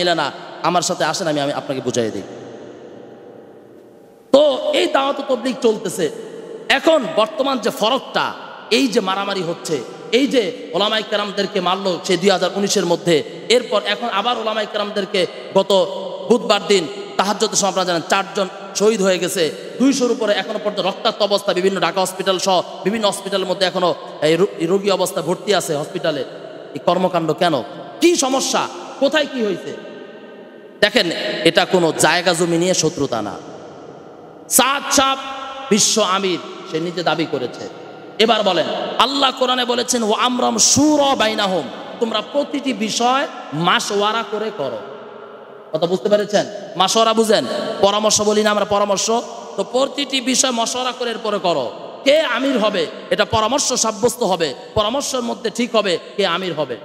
মিলে না, আমার সাথে আসেন, আমি আপনাকে বুঝাই দিই। তো এই দাওয়াত তাবলীগ চলতেছে। এখন বর্তমান যে ফরকটা, এই যে মারামারি হচ্ছে, এই যে ওলামায়ে কেরামদেরকে মারলো সে 2019-এর মধ্যে, এরপর এখন আবার ওলামায়ে কেরামদেরকে গত বুধবার দিন তাহাজ্জুদের সময় আপনারা জানেন 4 জন শহীদ হয়ে গেছে, 200-র উপরে এখনো পর্যন্ত রক্তাক্ত অবস্থা, বিভিন্ন ঢাকা হসপিটাল সহ বিভিন্ন হসপিটালের মধ্যে এখনো এই রোগী অবস্থা ভর্তি আছে হসপিটালে। এই কর্মকাণ্ড কেন? কি সমস্যা? কোথায় কি হয়েছে? দেখেন, এটা কোনো জায়গা জমি নিয়ে শত্রুতা না। সাদ সাহেব বিশ্ব আমির, সে নিজে দাবি করেছে। এবার বলেন, আল্লাহ কোরআনে বলেছেন ওয়া আমরাম শুরা বাইনাহুম, তোমরা প্রতিটি বিষয় মাশওয়ারা করে করো। কথা বুঝতে পেরেছেন? মাশওয়ারা বুঝেন? পরামর্শ বলি না আমরা, পরামর্শ। তো প্রতিটি বিষয় মশওয়ারা করে এরপরে করো। কে আমির হবে এটা পরামর্শ সাব্যস্ত হবে, পরামর্শের মধ্যে ঠিক হবে কে আমির হবে।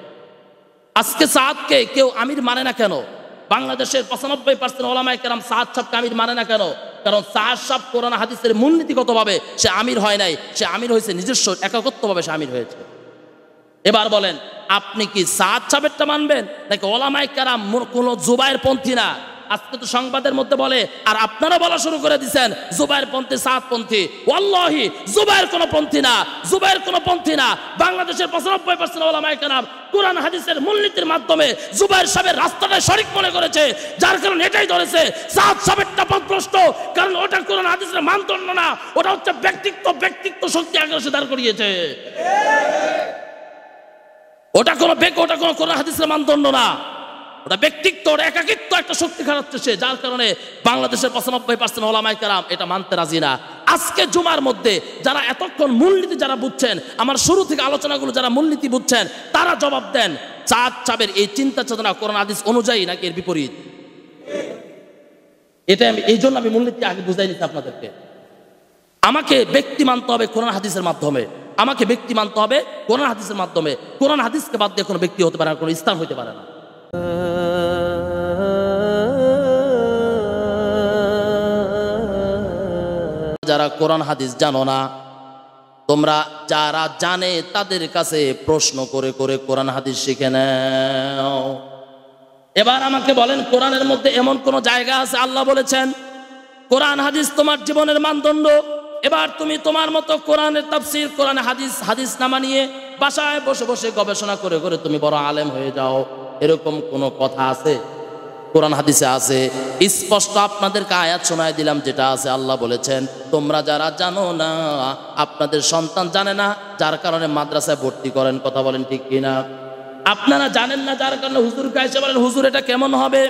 আজকে সাদকে কেউ আমির মানে না কেন? বাংলাদেশের 95% ওলামায়ে কেরাম সাদ সাহেবকে আমির মানে না কেন? কারণ সাদ সাহেব কোরআন হাদিসের মূলনীতিগতভাবে সে আমির হয় নাই, সে আমির হয়েছে নিজস্ব একাকত্বভাবে সে আমির হয়েছে। এবার বলেন, আপনি কি সাদ সাহেবটা মানবেন নাকি ওলামায়ে কেরাম কোনো জুবায়ের পন্থী না? আজকে তো সংবাদের মধ্যে বলে, আর আপনারা বলা শুরু করে দিচ্ছেন জুবায়ের পন্থী, সাদ পন্থী। ওয়াল্লাহি জুবায়ের কোনো পন্থী না, জুবায়ের কোনো পন্থী না। বাংলাদেশের 95% ওলামায়ে কেরাম কোরআন হাদিসের মূলনীতির মাধ্যমে জুবায়ের সাহেবের রাস্তাটা সঠিক মনে করেছে, যার কারণে এটাই ধরেছে সাদ সাহেবটা পথভ্রষ্ট। কারণ ওটা কোরআন হাদিসের মানদণ্ড না, ওটা হচ্ছে ব্যক্তিত্ব শক্তি আগ্রাসে দাঁড় করিয়েছে। ওটা কোনো কোরআন হাদিসের মানদণ্ড না, ওটা ব্যক্তিত্ব, ওটা একাকিত্ব একটা শক্তি খাটাচ্ছে সে, যার কারণে বাংলাদেশের 95% ওলামায়ে কেরাম এটা মানতে রাজি না। আজকে জুমার মধ্যে যারা এতক্ষণ মূলনীতি যারা বুঝছেন, আমার শুরু থেকে আলোচনাগুলো যারা মূলনীতি বুঝছেন, তারা জবাব দেন সাদ সাহেবের এই চিন্তা চেতনা কোরআন হাদিস অনুযায়ী নাকি এর বিপরীত? এটা এই জন্য আমি মূলনীতি আগে বুঝাই নিচ্ছি আপনাদেরকে। আমাকে ব্যক্তি মানতে হবে কোরআন হাদিসের মাধ্যমে, আমাকে ব্যক্তি মানতে হবে কোরআন হাদিসের মাধ্যমে। কোরআন হাদিসকে বাদ দিয়ে কোনো ব্যক্তি হতে পারে না, কোনো স্থান হতে পারে না। যারা কোরআন হাদিস জানো না, তোমরা যারা জানে তাদের কাছে প্রশ্ন করে করে কোরআন হাদিস শিখে নাও। এবার আমাকে বলেন, কোরআনের মধ্যে এমন কোন জায়গা আছে আল্লাহ বলেছেন কোরআন হাদিস তোমার জীবনের মানদণ্ড? এবার তুমি তোমার মতো কোরআনের তাফসীর, কোরআন হাদিস নামা নিয়ে বাসায় বসে বসে গবেষণা করে করে তুমি বড় আলেম হয়ে যাও, এরকম কোন কথা আছে? কোরআন হাদিসে আছে স্পষ্ট। আপনাদেরকে আয়াত শোনায় দিলাম যেটা আছে। আল্লাহ বলেছেন তোমরা যারা জানো না, আপনাদের সন্তান জানে না, যার কারণে মাদ্রাসায় ভর্তি করেন। কথা বলেন ঠিক কিনা? আপনারা জানেন না, যার কারণে হুজুরকে এসে বলেন হুজুর এটা কেমন হবে।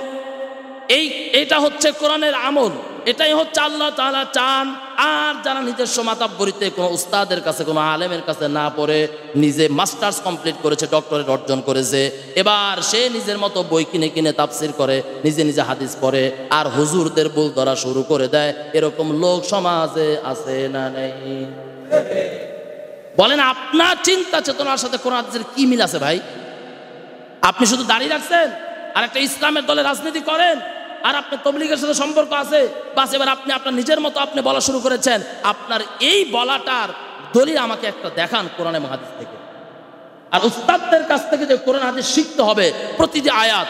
এইটা হচ্ছে কোরআনের আমল, এটাই হচ্ছে আল্লাহ তাআলা চান। আর যারা নিজস্ব মাতাব্বরিতে কোনো উস্তাদের কাছে, কোনো আলেমের কাছে না পড়ে, নিজে মাস্টার্স কমপ্লিট করেছে, ডক্টরেট অর্জন করেছে, এবার সে নিজের মতো বই কিনে কিনে তাফসির করে, নিজে নিজে হাদিস পড়ে, আর হুজুরদের ভুল ধরা শুরু করে দেয়, এরকম লোক সমাজে আছে না নেই? বলেন, আপনার চিন্তা চেতনার সাথে কোরআন হাদিসের কি মিল আছে ভাই? আপনি শুধু দাঁড়িয়ে রাখছেন আর একটা ইসলামের দলে রাজনীতি করেন, আর আপনার তবলিগের সাথে সম্পর্ক আছে, বাস এবার আপনি আপনার নিজের মতো আপনি বলা শুরু করেছেন। আপনার এই বলাটার দলিল আমাকে একটা দেখান কোরআন এবং হাদিস থেকে। আর উস্তাদদের কাছ থেকে যে কোরআন হাদিস শিখতে হবে, প্রতিটি আয়াত,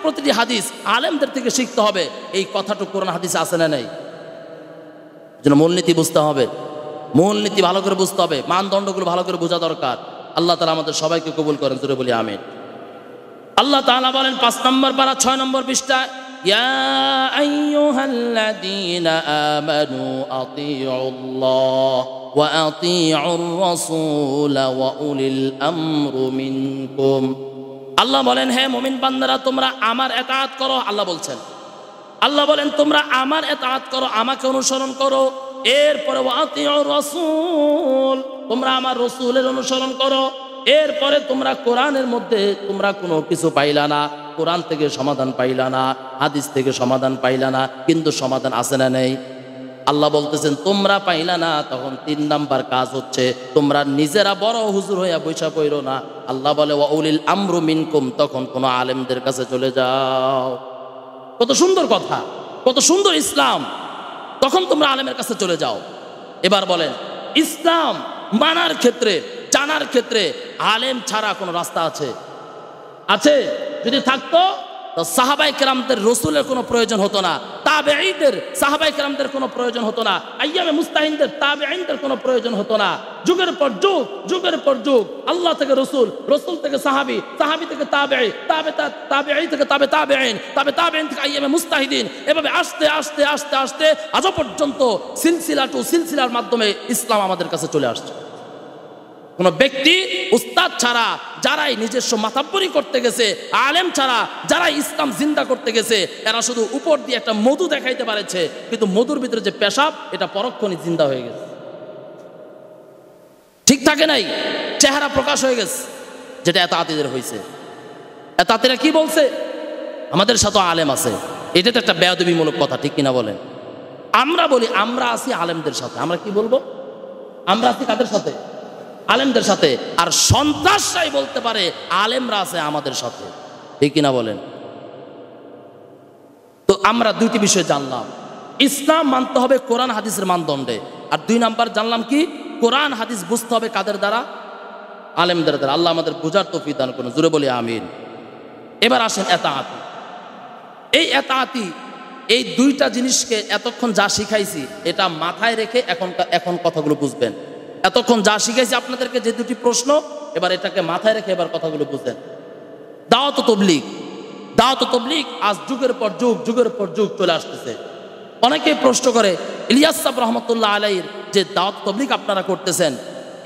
প্রতিটি হাদিস আলেমদের থেকে শিখতে হবে, এই কথাটুকু কোরআন হাদিসে আছে না নেই? যেন মূলনীতি বুঝতে হবে, মূলনীতি ভালো করে বুঝতে হবে, মানদণ্ডগুলো ভালো করে বোঝা দরকার। আল্লাহ তাআলা আমাদের সবাইকে কবুল করেন, জোরে বলি আমিন। আল্লাহ তাআলা বলেন 5 নম্বর পারা 6 নম্বর পৃষ্ঠা, ইয়া আইয়ুহাল্লাযীনা আমানু আতিউল্লাহ ওয়া আতিউর রাসূল ওয়া উলিল আমরি মিনকুম। আল্লাহ বলেন হে মুমিন বান্দারা, তোমরা আমার ইতাআত করো। আল্লাহ বলছেন, আল্লাহ বলেন তোমরা আমার ইতাআত করো, আমাকে অনুসরণ করো। এরপরে ওয়া আতিউর রাসূল, তোমরা আমার রাসূলের অনুসরণ করো। এরপরে তোমরা কোরআনের মধ্যে তোমরা কোনো কিছু পাইলা না, কোরআন থেকে সমাধান পাইলা না, হাদিস থেকে সমাধান পাইলা না, কিন্তু সমাধান আছে না নেই? আল্লাহ বলতেছেন তোমরা পাইলা না, তখন 3 নাম্বার কাজ হচ্ছে তোমরা নিজেরা বড় হুজুর হইয়া বৈশা পড়ো না। আল্লাহ বলে ওয়া উলিল আমরি মিনকুম, তখন কোন আলেমদের কাছে চলে যাও। কত সুন্দর কথা, কত সুন্দর ইসলাম। তখন তোমরা আলেমের কাছে চলে যাও। এবার বলেন, ইসলাম মানার ক্ষেত্রে, জানার ক্ষেত্রে আলেম ছাড়া কোনো রাস্তা আছে? আছে? যদি থাকতো তো সাহাবায়ে কেরামদের রসুলের কোনো প্রয়োজন হতো না, তাবেঈদের সাহাবায়ে কেরামদের কোনো প্রয়োজন হতো না, আইয়ামে মুস্তাহিনদের তাবেঈনদের কোনো প্রয়োজন হতো না। যুগের পর যুগ, যুগের পর যুগ, আল্লাহ থেকে রসুল, রসুল থেকে সাহাবী, সাহাবী থেকে তাবেঈ, তাবেঈ থেকে তাবেঈন, তাবেঈন থেকে আইয়ামে মুস্তাহিদিন, এভাবে আস্তে আস্তে আস্তে আস্তে আজ পর্যন্ত সিলসিলা টু সিলসিলার মাধ্যমে ইসলাম আমাদের কাছে চলে আসছে। কোন ব্যক্তি উস্তাদ ছাড়া, যারাই নিজস্ব মাতাব্বরি করতে গেছে, আলেম ছাড়া যারা ইসলাম জিন্দা করতে গেছে, এরা শুধু উপর দিয়ে একটা মধু দেখাইতে পারেছে, কিন্তু মধুর ভিতরে যে পেশাব, এটা পরক্ষণই জিন্দা হয়ে গেছে, ঠিক থাকে নাই, চেহারা প্রকাশ হয়ে গেছে। যেটা এত আতিদের হয়েছে, এত আতিরা কি বলছে, আমাদের সাথে আলেম আছে, এটা তো একটা বেয়াদবিমূলক কথা, ঠিক কিনা বলেন? আমরা বলি আমরা আছি আলেমদের সাথে, আমরা কি বলবো, আমরা আছি কাদের সাথে? আলেমদের সাথে। আর সন্ত্রাসরাই বলতে পারে আলেমরা আছে আমাদের সাথে, ঠিক কিনা বলেন? তো আমরা দুইটি বিষয় জানলাম, ইসলাম মানতে হবে কোরআন হাদিসের মানদণ্ডে, আর 2 নাম্বার জানলাম কি, কোরআন হাদিস বুঝতে হবে কাদের দ্বারা? আলেমদের দ্বারা। আল্লাহ আমাদের বুঝার তৌফিক দান করুন, জোরে বলি আমিন। এবার আসেন এতাআতি। এই এতাআতি, এই দুইটা জিনিসকে এতক্ষণ যা শিখাইছি এটা মাথায় রেখে এখন কথাগুলো বুঝবেন। এতক্ষণ যা শিখাইছি আপনাদেরকে, যে দুটি প্রশ্ন, এবার এটাকে মাথায় রেখে এবার কথাগুলো বুঝেন। দাওয়াত ও তাবলীগ, দাওয়াত ও তাবলীগ আজ যুগের পর যুগ, যুগের পর যুগ চলে আসতেছে। অনেকেই প্রশ্ন করে, ইলিয়াস সাহেব রহমতুল্লাহ আলাইহির যে দাওয়াত ও তাবলীগ আপনারা করতেছেন,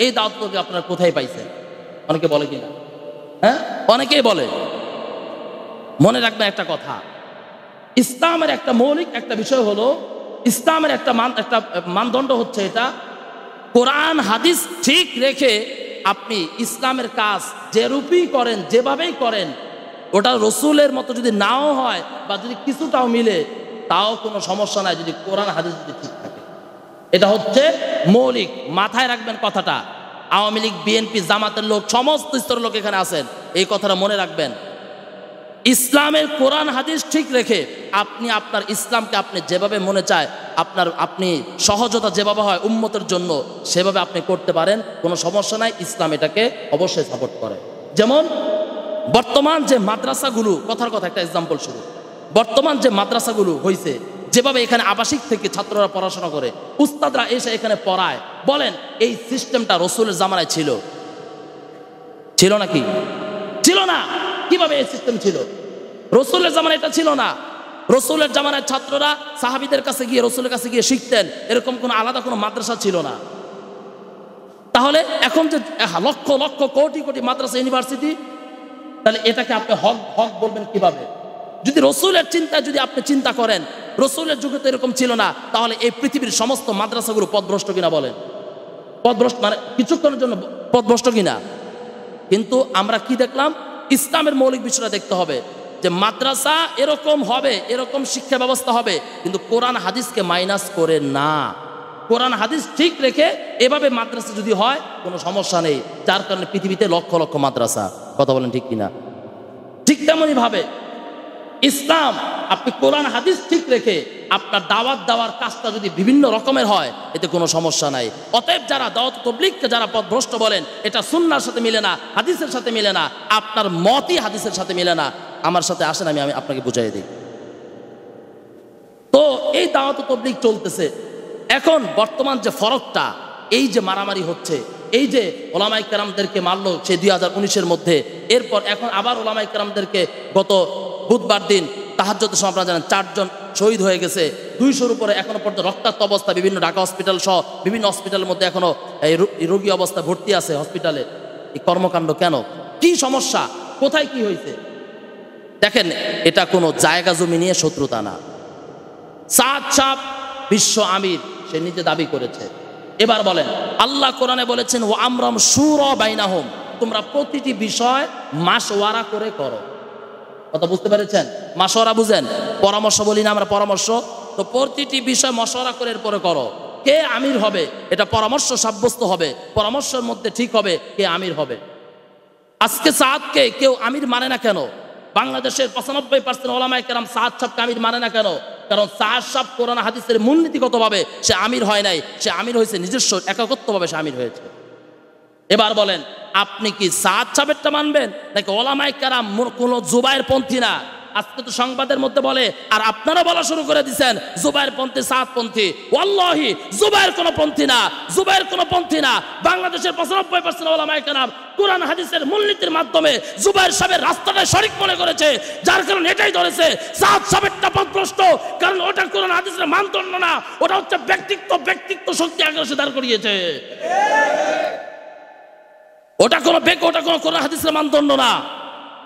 এই দাওয়াত ও তাবলীগ আপনারা কোথায় পাইছেন? অনেকে বলে কিনা? হ্যাঁ, অনেকেই বলে। মনে রাখবেন একটা কথা, ইসলামের একটা মৌলিক একটা বিষয় হলো, ইসলামের একটা মানদণ্ড হচ্ছে এটা, কোরআন হাদিস ঠিক রেখে আপনি ইসলামের কাজ যেরূপই করেন, যেভাবেই করেন, ওটা রসুলের মতো যদি নাও হয় বা যদি কিছুটাও মিলে, তাও কোনো সমস্যা নাই, যদি কোরআন হাদিস যদি ঠিক থাকে। এটা হচ্ছে মৌলিক, মাথায় রাখবেন কথাটা। আওয়ামী লীগ, বিএনপি, জামাতের লোক, সমস্ত স্তরের লোক এখানে আছেন, এই কথাটা মনে রাখবেন। ইসলামের কোরআন হাদিস ঠিক রেখে আপনি আপনার ইসলামকে আপনি যেভাবে মনে চায়, আপনি সহজতা যেভাবে হয় উম্মতের জন্য, সেভাবে আপনি করতে পারেন, কোনো সমস্যা নাই, ইসলাম এটাকে অবশ্যই সাপোর্ট করে। যেমন বর্তমান যে মাদ্রাসাগুলো, কথার কথা একটা এক্সাম্পল শুরু, বর্তমান যে মাদ্রাসাগুলো হয়েছে, যেভাবে এখানে আবাসিক থেকে ছাত্ররা পড়াশোনা করে, উস্তাদরা এসে এখানে পড়ায়, বলেন এই সিস্টেমটা রসুলের জামানায় ছিল? ছিল নাকি? ছিল না। কিভাবে এই সিস্টেম ছিল? রসুলের জামানায় এটা ছিল না। রসুলের জামানায় ছাত্ররা সাহাবীদের কাছে গিয়ে, রসুলের কাছে গিয়ে শিখতেন, এরকম কোনো আলাদা কোনো মাদ্রাসা ছিল না। তাহলে এখন যে লক্ষ লক্ষ কোটি কোটি মাদ্রাসা, ইউনিভার্সিটি, তাহলে এটাকে আপনি হক হক বলবেন কিভাবে? যদি রসুলের চিন্তায় যদি আপনি চিন্তা করেন, রসুলের যুগে তো এরকম ছিল না, তাহলে এই পৃথিবীর সমস্ত মাদ্রাসাগুলো পথভ্রষ্ট কিনা বলেন? পথভ্রষ্ট মানে কিছুক্ষণের জন্য পথভ্রষ্ট কিনা? কিন্তু আমরা কি দেখলাম, ইসলামের মৌলিক বিষয়টা দেখতে হবে, যে মাদ্রাসা এরকম হবে, এরকম শিক্ষা ব্যবস্থা হবে, কিন্তু কোরআন হাদিসকে মাইনাস করে না। কোরআন হাদিস ঠিক রেখে এভাবে মাদ্রাসা যদি হয়, কোনো সমস্যা নেই, যার কারণে পৃথিবীতে লক্ষ লক্ষ মাদ্রাসা। কথা বলেন ঠিক কিনা? ঠিক তেমনই ভাবে ইসলাম, আপনি কোরআন হাদিস ঠিক রেখে আপনার দাওয়াত দেওয়ার কাজটা যদি বিভিন্ন রকমের হয়, এতে কোনো সমস্যা নাই। অতএব যারা দাওয়াত তাবলীগকে যারা পথভ্রষ্ট বলেন, এটা সুন্নাহর সাথে মিলে না, হাদিসের সাথে মিলে না, আপনার মতই হাদিসের সাথে মিলে না, আমার সাথে আসেন, আমি আপনাকে বুঝাই দিই। তো এই দাওয়াত তাবলীগ চলতেছে, এখন বর্তমান যে ফরকটা, এই যে মারামারি হচ্ছে, এই যে ওলামায়ে কেরামদেরকে মারলো সেই 2019-এর মধ্যে, এরপর এখন আবার ওলামায়ে কেরামদেরকে গত বুধবার দিন তাহাজ্জুদের সময় আপনারা জানেন 4 জন শহীদ হয়ে গেছে, 200-র উপরে এখনো পর্যন্ত রক্তাক্ত অবস্থা, বিভিন্ন ঢাকা হসপিটাল সহ বিভিন্ন হসপিটালের মধ্যে এখনো এই রোগী অবস্থা ভর্তি আছে হসপিটালে। এই কর্মকাণ্ড কেন? কি সমস্যা? কোথায় কি হয়েছে? দেখেন, এটা কোনো জায়গা জমি নিয়ে শত্রুতা না। সাদ সাহেব বিশ্ব আমির, সে নিজে দাবি করেছে। এবার বলেন, আল্লাহ কোরআনে বলেছেন, ওয়া আমরাম শুরা বাইনাহুম, তোমরা প্রতিটি বিষয় মাশওয়ারা করে করো। কথা বুঝতে পেরেছেন? মাশওয়ারা বুঝেন? পরামর্শ বলি না আমরা, পরামর্শ। তো প্রতিটি বিষয় মশওয়ারা করে এরপরে করো। কে আমির হবে এটা পরামর্শ সাব্যস্ত হবে, পরামর্শের মধ্যে ঠিক হবে কে আমির হবে। আজকে সাদকে কেউ আমির মানে না কেন? বাংলাদেশের 95% ওলামায়ে কেরাম সাদ সাহেবকে আমির মানে না কেন? কারণ সাদ সাহেব কোরআন হাদিসের মূলনীতিগতভাবে সে আমির হয় নাই, সে আমির হয়েছে নিজস্ব একাকত্বভাবে, সে আমির হয়েছে। এবার বলেন, আপনি কি সাদ সাহেবেরটা মানবেন নাকি ওলামায়ে কেরাম কোনো জুবায়ের পন্থী না, আজকে তো সংবাদের মধ্যে বলে, আর আপনারা বলা শুরু করে দিচ্ছেন জুবায়ের পন্থী, সাদ পন্থী। ওয়াল্লাহি জুবায়ের কোনো পন্থী না, জুবায়ের কোনো পন্থী না। বাংলাদেশের 95% ওলামায়ে কেরাম কোরআন হাদিসের মূলনীতির মাধ্যমে জুবায়ের সাহেবের রাস্তাটা সঠিক মনে করেছে, যার কারণে এটাই ধরেছে। সাদ সাহেবেরটা পথভ্রষ্ট, কারণ ওটা কোরআন হাদিসের মানদণ্ড না, ওটা হচ্ছে ব্যক্তিত্ব শক্তি আগ্রাসে দাঁড় করিয়েছে। ওটা কোনো কোরআন হাদিসের মানদণ্ড না,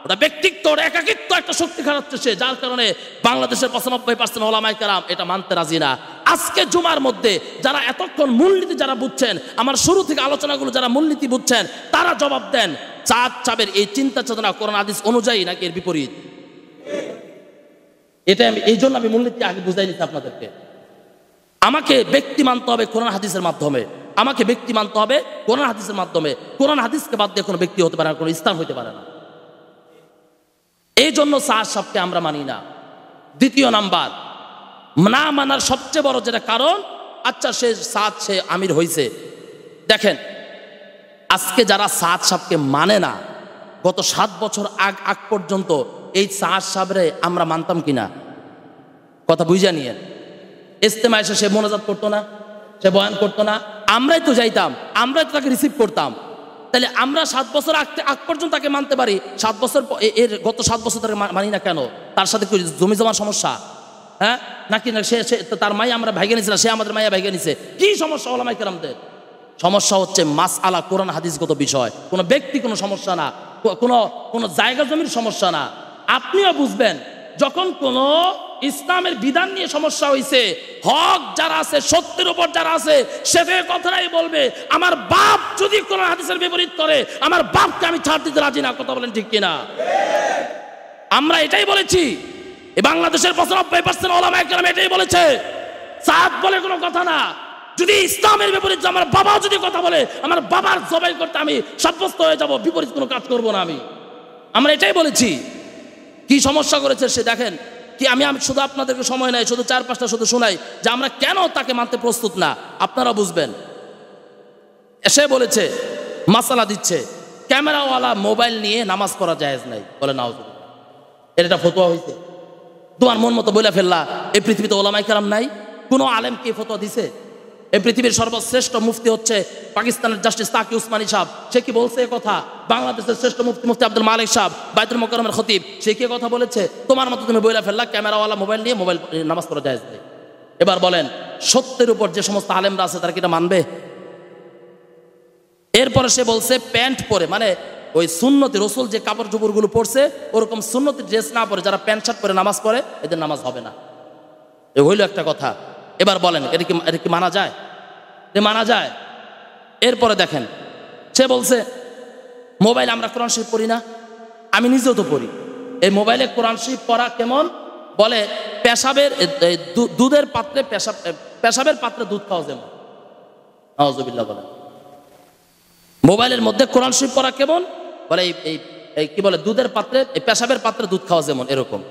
ওটা ব্যক্তিত্ব, ওটা একাকিত্ব একটা শক্তি খাটাচ্ছে সে, যার কারণে বাংলাদেশের 95% ওলামায়ে কেরাম এটা মানতে রাজি না। আজকে জুমার মধ্যে যারা এতক্ষণ মূলনীতি যারা বুঝছেন, আমার শুরু থেকে আলোচনাগুলো যারা মূলনীতি বুঝছেন, তারা জবাব দেন চাঁদ চাবের এই চিন্তা চেতনা কোরআন হাদিস অনুযায়ী নাকি এর বিপরীত? এটা আমি এই জন্য আমি মূলনীতি আগে বুঝাই নিচ্ছি আপনাদেরকে। আমাকে ব্যক্তি মানতে হবে কোরআন হাদিসের মাধ্যমে, আমাকে ব্যক্তি মানতে হবে কোরআন হাদিসের মাধ্যমে। কোরআন হাদিসকে বাদ দিয়ে কোনো ব্যক্তি হতে পারে না, কোনো ইসলাম হতে পারে না। এই জন্য সাদ সাহেবকে আমরা মানি না। দ্বিতীয় নাম্বার, না মানার সবচেয়ে বড় যেটা কারণ, আচ্ছা সে আমির হয়েছে। দেখেন আজকে যারা সাদ সাহেবকে মানে না, গত 7 বছর আগ পর্যন্ত এই সাদ সাহেবরে আমরা মানতাম কিনা? কথা বুঝা নিয়ে ইজতেমা এসে সে মোনাজাত করতো না, সে বয়ান করতো না, আমরাই তো যাইতাম, আমরাই তো তাকে রিসিভ করতাম। তাহলে আমরা 7 বছর আগ পর্যন্ত তাকে মানতে পারি, 7 বছর এর গত 7 বছর তাকে মানি না কেন? তার সাথে জমি জমার সমস্যা, হ্যাঁ নাকি না সে তার মাই আমরা ভাইগে নিয়েছিলাম, সে আমাদের মাইয়া ভাইগে নিছে, কি সমস্যা ওলামায়ে কেরামদের? সমস্যা হচ্ছে মাসআলা কোরআন হাদিসগত বিষয়, কোনো ব্যক্তি কোনো সমস্যা না, কোনো জায়গা জমির সমস্যা না। আপনিও বুঝবেন যখন কোন ইসলামের বিধান নিয়ে সমস্যা হয়েছে, হক যারা আছে, সত্যের উপর যারা আছে, সেদের কথাই বলবে। আমার বাপ যদি কোন হাদিসের বিপরীত করে, আমার বাপকে আমি ছাড় দিতে রাজি না। কথা বলেন ঠিক কিনা? আমরা এটাই বলেছি, এই বাংলাদেশের 95% ওলামায়ে কেরাম এটাই বলেছে। সাদ বলে কোনো কথা না, যদি ইসলামের বিপরীত আমার বাবা যদি কথা বলে, আমার বাবার জবাই করতে আমি সাব্যস্ত হয়ে যাব, বিপরীত কোনো কাজ করব না আমি। আমরা এটাই বলেছি। কি সমস্যা করেছে সে দেখেন কি, আমি শুধু আপনাদেরকে সময় নাই, শুধু 4-5টা শুধু শোনাই যে আমরা কেন তাকে মানতে প্রস্তুত না, আপনারা বুঝবেন। এসে বলেছে, মাসালা দিচ্ছে, ক্যামেরাওয়ালা মোবাইল নিয়ে নামাজ পড়া জায়েজ নাই। বলে নাউজুবিল্লাহ, এটা ফতোয়া হয়েছে? তোমার মন মতো বলে ফেললা। এই পৃথিবীতে ওলামায়ে কেরাম নাই? কোন আলেম কি ফতোয়া দিছে? এই পৃথিবীর সর্বশ্রেষ্ঠ মুফতি হচ্ছে পাকিস্তানের জাস্টিস তাকি উসমানী সাহেব, সে কি বলছে এ কথা? বাংলাদেশের শ্রেষ্ঠ মুফতি আব্দুল মালিক সাহেব, বাইতুল মোকাররমের খতিব, সে কি কথা বলেছে? তোমার মতো তুমি বইলা ফেললা ক্যামেরাওয়ালা মোবাইল নিয়ে নামাজ পড়া জায়েজ নেই। এবার বলেন, সত্যের উপর যে সমস্ত আলেমরা আছে তারা কি এটা মানবে? এরপরে সে বলছে প্যান্ট পরে, মানে ওই সুন্নতি রসুল যে কাপড় চোপড়গুলো পরছে ওরকম সুন্নতি ড্রেস না পরে যারা প্যান্ট শার্ট পরে নামাজ পড়ে, এদের নামাজ হবে না। এ হইল একটা কথা। এবার বলেন এটা কি মানা যায়? মানা যায়? এরপরে দেখেন সে বলছে মোবাইল আমরা কোরআন শরীফ পড়ি না। আমি নিজেও তো পড়ি। এই মোবাইলে কোরআন শরীফ পড়া কেমন? বলে পেশাবের দুধের পাত্রে পেশাবের পাত্রে দুধ খাওয়া যেমন। নাউজুবিল্লাহ। বলে মোবাইলের মধ্যে কোরআন শরীফ পড়া কেমন? বলে এই কি বলে, দুধের পাত্রে, পেশাবের পাত্রে দুধ খাওয়া যেমন, এরকম।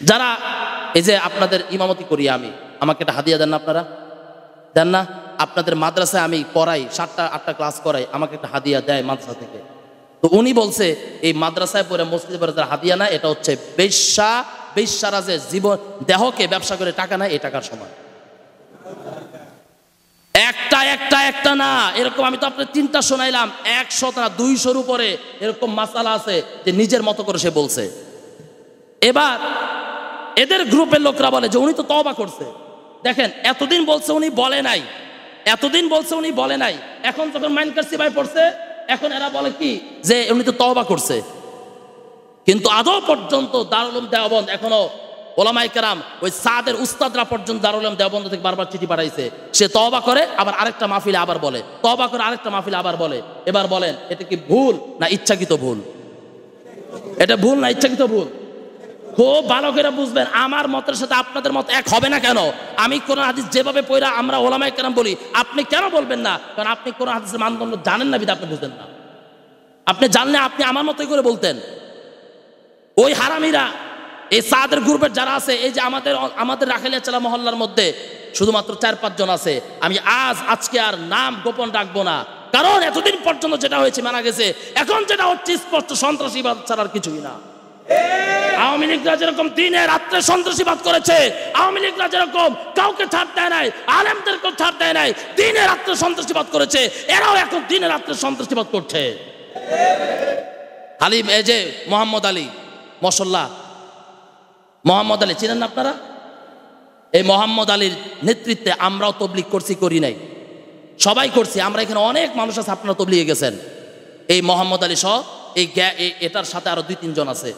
যারা এই যে আপনাদের ইমামতি করি আমি, আমাকে একটা হাদিয়া দেন না? আপনারা দেন না? আপনাদের মাদ্রাসায় আমি পড়াই, 7টা-8টা ক্লাস করাই, আমাকে একটা হাদিয়া দেয় মাদ্রাসা থেকে। তো উনি বলছে এই মাদ্রাসায় পড়ে মসজিদে পড়ে যারা হাদিয়া নেয়, এটা হচ্ছে বেশ্যারা যে জীবন দেহকে ব্যবসা করে টাকা নেয়, এই টাকার সমান। একটা না, এরকম আমি তো আপনার 3টা শোনাইলাম, 100 না 200-র উপরে এরকম মাসালা আছে যে নিজের মতো করে সে বলছে। এবার এদের গ্রুপের লোকরা বলে যে উনি তো তওবা করছে। দেখেন এতদিন বলছে উনি বলে নাই, এখন যখন মাইনকার সিবাই পড়ছে, এখন এরা বলে কি যে উনি তো তওবা করছে। কিন্তু আদৌ পর্যন্ত দারুল উলুম দেওবন্দ এখনো ওলামায়ে কেরাম, ওই সাদের উস্তাদরা পর্যন্ত দারুল উলুম দেওবন্দ থেকে বারবার চিঠি পাঠাইছে। সে তওবা করে, আবার আরেকটা মাহফিলে আবার বলে, তওবা করে আরেকটা মাহফিলে আবার বলে। এবার বলেন এটা কি ভুল না ইচ্ছাকৃত ভুল? এটা ভুল না ইচ্ছাকৃত ভুল? খুব ভালো করে বুঝবেন, আমার মতের সাথে আপনাদের মত এক হবে না। কেন? আমি কোরআন হাদিস যেভাবে পড়া আমরা ওলামায়ে কেরাম বলি, আপনি কেন বলবেন না? কারণ আপনি কোরআন হাদিসের মানদণ্ড জানেন না, বিধায় আপনি বুঝেন না। আপনি জানলে আপনি আমার মতোই করে বলতেন। ওই হারামিরা, এই সাদের গ্রুপের যারা আছে, এই যে আমাদের রাখালিয়া চালা মহল্লার মধ্যে শুধুমাত্র 4-5 জন আছে। আমি আজকে আর নাম গোপন রাখবো না, কারণ এতদিন পর্যন্ত যেটা হয়েছে মানা গেছে। এখন যেটা হচ্ছে স্পষ্ট সন্ত্রাসীবাদ ছাড়ার কিছুই না। আওয়ামী লীগরা যেরকম দিনে রাত্রে সন্ত্রাসীবাদ করেছে, আওয়ামী লীগরা যেরকম কাউকে ছাড় দেয় নাই, আলেমদেরকেও ছাড় দেয় নাই, দিনে রাত্রে সন্ত্রাসীবাদ করেছে, এরাও এখন দিনে রাত্রে সন্ত্রাসীবাদ করছে। হালিম, এই যে মোহাম্মদ আলী মশল্লা, মোহাম্মদ আলী চিনেন না আপনারা? এই মোহাম্মদ আলীর নেতৃত্বে আমরাও তবলিগ করছি, করি নাই, সবাই করছি আমরা। এখানে অনেক মানুষ আছে, আপনারা তবলিগে গেছেন। এই মোহাম্মদ আলী সহ এটার সাথে আরো 2-3 জন আছে।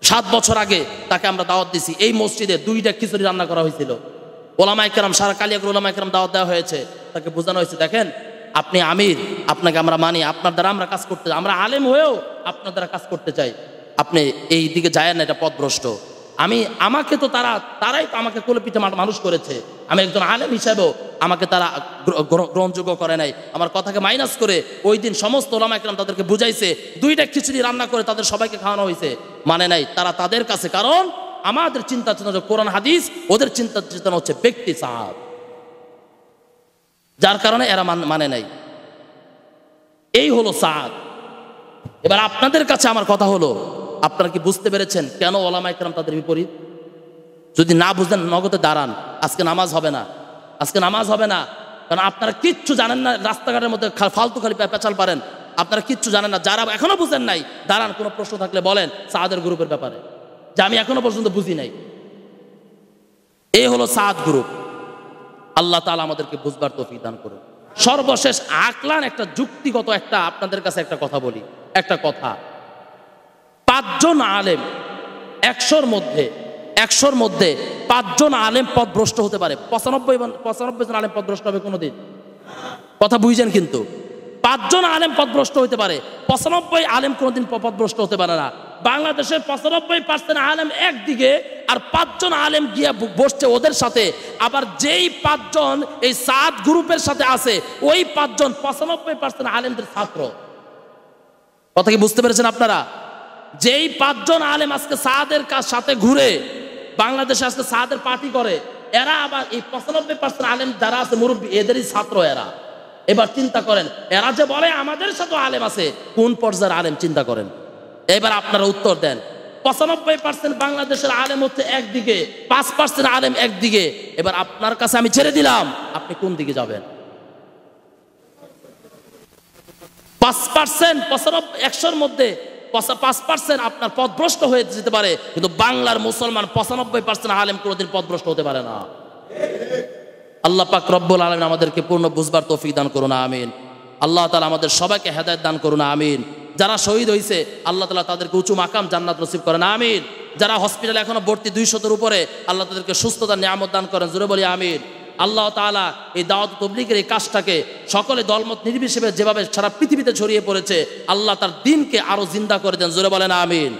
7 বছর আগে তাকে আমরা দাওয়াত দিছি। এই মসজিদে 2টা খিচুড়ি রান্না করা হয়েছিল। ওলামায়ে কেরাম, সারা কালিয়াকুর ওলামায়ে কেরাম দাওয়াত দেওয়া হয়েছে। তাকে বোঝানো হয়েছে, দেখেন আপনি আমির, আপনাকে আমরা মানি, আপনার দ্বারা আমরা কাজ করতে চাই, আমরা আলেম হয়েও আপনার দ্বারা কাজ করতে চাই, আপনি এই দিকে যায় না, এটা পথভ্রষ্ট। আমাকে তো তারাই তো আমাকে কোলে পিঠে মানুষ করেছে, আমি একজন আলেম হিসেবেও আমাকে তারা গ্রহণযোগ্য করে নাই। আমার কথাকে মাইনাস করে ওই দিন সমস্ত ওলামায়ে কেরাম তাদেরকে বুঝাইছে, 2টা খিচুড়ি রান্না করে তাদের সবাইকে খাওয়ানো হয়েছে, মানে নাই তারা তাদের কাছে। কারণ আমাদের চিন্তা চেতনা কোরআন হাদিস, ওদের চিন্তা চেতনা হচ্ছে ব্যক্তি সাহাব, যার কারণে এরা মানে নাই। এই হলো সাদ। এবার আপনাদের কাছে আমার কথা হলো, আপনারা কি বুঝতে পেরেছেন কেন ওলামায়ে কেরাম তাদের বিপরীত? যদি না বুঝেন নগদে দাঁড়ান, আজকে নামাজ হবে না, আজকে নামাজ হবে না। কারণ আপনারা কিচ্ছু জানেন না, রাস্তাঘাটের মধ্যে ফালতু খালি পেঁচাল পারেন, আপনারা কিচ্ছু জানেন না। যারা এখনো বুঝেন নাই দাঁড়ান, কোনো প্রশ্ন থাকলে বলেন সাদের গ্রুপের ব্যাপারে, যে আমি এখনো পর্যন্ত বুঝি নাই। এই হলো সাদ গ্রুপ। আল্লাহ তাআলা আমাদেরকে বুঝবার তৌফিক দান করুন। সর্বশেষ আকলান একটা যুক্তিগত একটা আপনাদের কাছে একটা কথা বলি, একটা কথা। 5 জন আলেম 100-র মধ্যে 5 জন আলেম পথভ্রষ্ট হতে পারে। 95 জন আলেম পথভ্রষ্ট হবে কোনোদিন? কথা বুঝছেন কিন্তু? 5 জন আলেম পথভ্রষ্ট হতে পারে, 95 আলেম কোনোদিন পথভ্রষ্ট হতে পারে না। বাংলাদেশের 95% আলেম একদিকে, আর 5 জন আলেম গিয়া বসছে ওদের সাথে। আবার যেই 5 জন এই সাদ গ্রুপের সাথে আছে, ওই 5 জন 95% আলেমদের ছাত্র। কথা কি বুঝতে পেরেছেন আপনারা? যেই 5 জন আলেম আজকে সাদের সাথে ঘুরে বাংলাদেশে আজকে সাদের পার্টি করে, এরা আবার এই 95% আলেম যারা আছে মুরব্বী, এদেরই ছাত্র এরা। এবার চিন্তা করেন, এরা যে বলে আমাদের সাথে আলেম আছে, কোন পর্যায়ের আলেম চিন্তা করেন। এবার আপনারা উত্তর দেন। 95% বাংলাদেশের আলেম হচ্ছে একদিকে, 5% আলেম একদিকে। এবার আপনার কাছে আমি ছেড়ে দিলাম, আপনি কোন দিকে যাবেন? 5% 100-র মধ্যে 5% আপনার পথভ্রষ্ট হয়ে যেতে পারে, কিন্তু বাংলার মুসলমান 95% আলেম কোনোদিন পথভ্রষ্ট হতে পারে না। আল্লাহ পাক রব্বুল আলামিন আমাদেরকে পূর্ণ বুঝবার তৌফিক দান করুন, আমিন। আল্লাহ তাআলা আমাদের সবাইকে হেদায়েত দান করুন, আমিন। যারা শহীদ হয়েছে আল্লাহ তাআলা তাদেরকে উঁচু মাকাম জান্নাত নসিব করেন, আমিন। যারা হসপিটালে এখনো ভর্তি 200-র উপরে, আল্লাহ তাদেরকে সুস্থতার নিয়ামত দান করেন, জোরে বলি আমিন। আল্লাহ তাআলা এই দাওয়াত তাবলীগের এই কাজটাকে সকলে দলমত নির্বিশেষে যেভাবে সারা পৃথিবীতে ছড়িয়ে পড়েছে, আল্লাহ তার দ্বীনকে আরো জিন্দা করে দেন, জোরে বলেন আমিন।